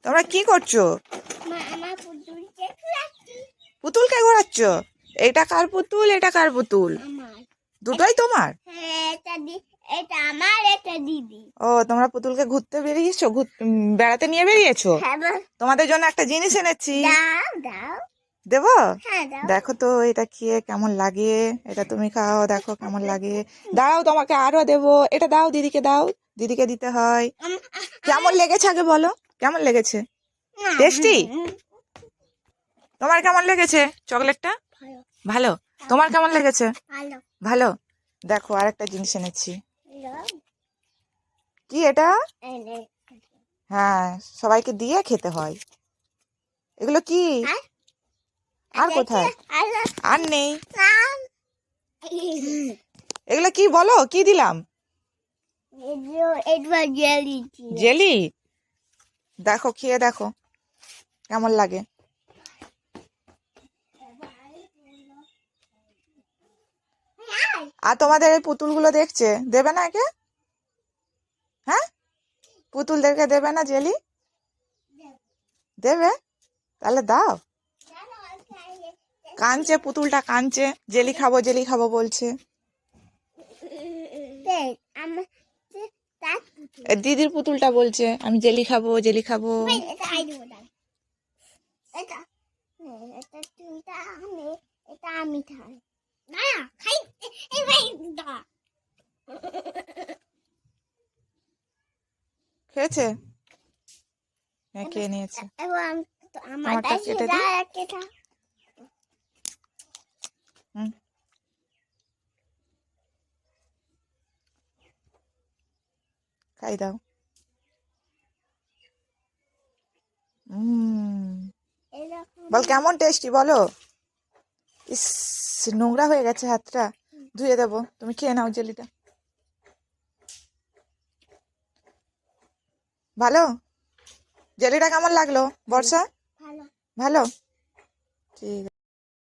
তোমরা কি করছো? মা আমার পুতুলকে ঘোরাচ্ছি। পুতুলকে ঘোরাচ্ছ? এটা কার পুতুল, এটা কার পুতুল? আমার। দুটোই তোমার? হ্যাঁ, এটা আমার, এটা দিদি। ও, তোমরা পুতুলকে ঘুরতে বেরিয়েছো, বেড়াতে নিয়ে বেরিয়েছো? হ্যাঁ, তোমাদের জন্য একটা জিনিস এনেছি। দাও দাও। দেবো? হ্যাঁ দাও। দেখো তো এটা খেয়ে কেমন লাগে। এটা তুমি খাও, দেখো কেমন লাগে। দাও, তোমাকে আরো দেবো। এটা দাও, দিদিকে দাও। দিদিকে দিতে হয়। কেমন লেগেছে আগে বলো, কেমন লেগেছে? টেস্টি? তোমার কেমন লেগেছে চকলেটটা? ভালো। তোমার কেমন লেগেছে? ভালো। ভালো। দেখো আরেকটা জিনিস এনেছি। কি এটা? হ্যাঁ, সবাইকে দিয়ে খেতে হয়। এগুলো কি? আর কোথায়? আর নেই। এগুলো কি বলো, কি দিলাম? জেলি। দেখো খেয়ে দেখো কেমন লাগে। আর তোমাদের এই পুতুলগুলো দেখছে, দেবে না একে? হ্যাঁ, পুতুলদেরকে দেবে না জেলি? দেবে, তাহলে দাও। কাঁদছে পুতুলটা, কাঁদছে, জেলি খাবো জেলি খাবো বলছে। দিদির পুতুলটা বলছে আমি জেলি খাবো জেলি খাবো। খেয়েছে? হ্যাঁ, খেয়ে নিয়েছে। আমারটা কেটে দিই। হুম, খাই দাও। বল কেমন টেস্টি বলো। ইস, নোংরা হয়ে গেছে হাতটা, ধুয়ে দেবো। তুমি খেয়ে নাও জেলিটা। ভালো? জেলিটা কেমন লাগলো বর্ষা? ভালো। ভালো, ঠিক আছে।